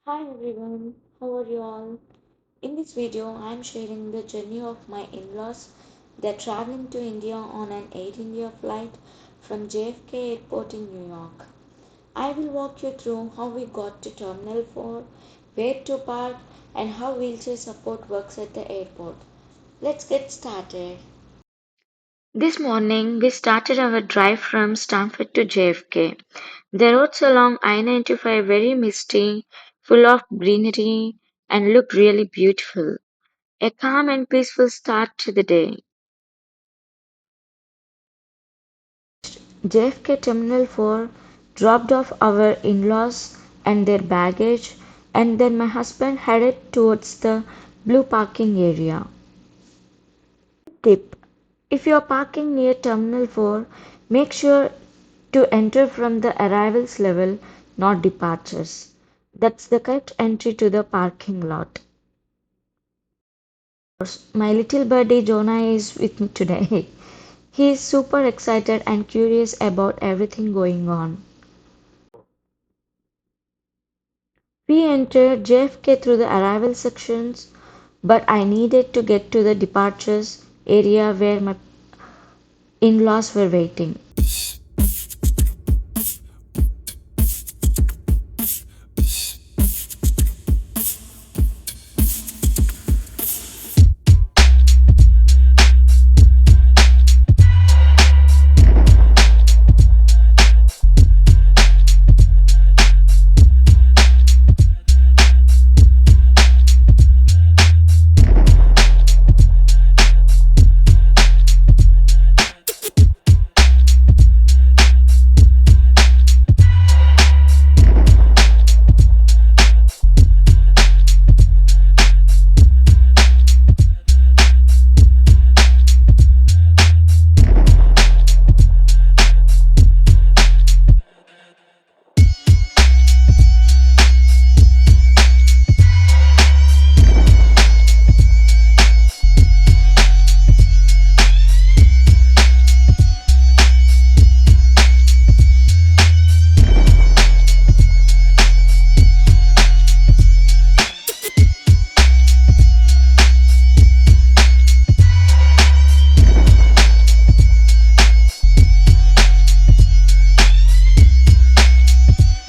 Hi everyone, how are you all? In this video, I am sharing the journey of my in-laws. They're traveling to India on an Air India flight from JFK Airport in New York. I will walk you through how we got to Terminal 4, where to park, and how wheelchair support works at the airport. Let's get started. This morning, we started our drive from Stamford to JFK. The roads along I-95 very misty, full of greenery, and looked really beautiful. A calm and peaceful start to the day. JFK Terminal 4 dropped off our in-laws and their baggage, and then my husband headed towards the blue parking area. Tip: if you are parking near Terminal 4, make sure to enter from the arrivals level, not departures. That's the correct entry to the parking lot. My little buddy Jonah is with me today. He is super excited and curious about everything going on. We entered JFK through the arrival sections, but I needed to get to the departures area where my in laws were waiting.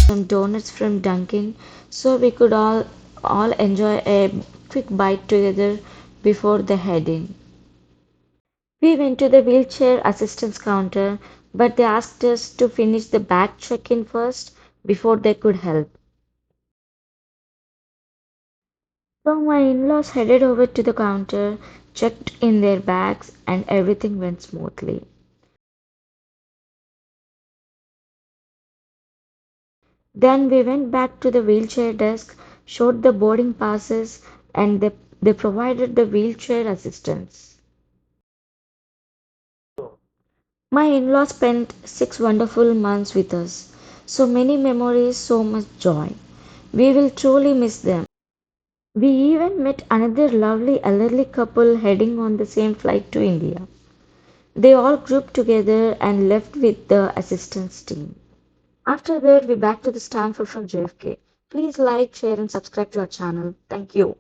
Some donuts from Dunkin' so we could all enjoy a quick bite together before the head in. We went to the wheelchair assistance counter, but they asked us to finish the bag check-in first before they could help. So my in-laws headed over to the counter, checked in their bags, and everything went smoothly. Then we went back to the wheelchair desk, showed the boarding passes, and they provided the wheelchair assistance. My in-laws spent 6 wonderful months with us. So many memories, so much joy. We will truly miss them. We even met another lovely elderly couple heading on the same flight to India. They all grouped together and left with the assistance team. After that, we back to the Stanford from JFK. Please like, share, and subscribe to our channel. Thank you.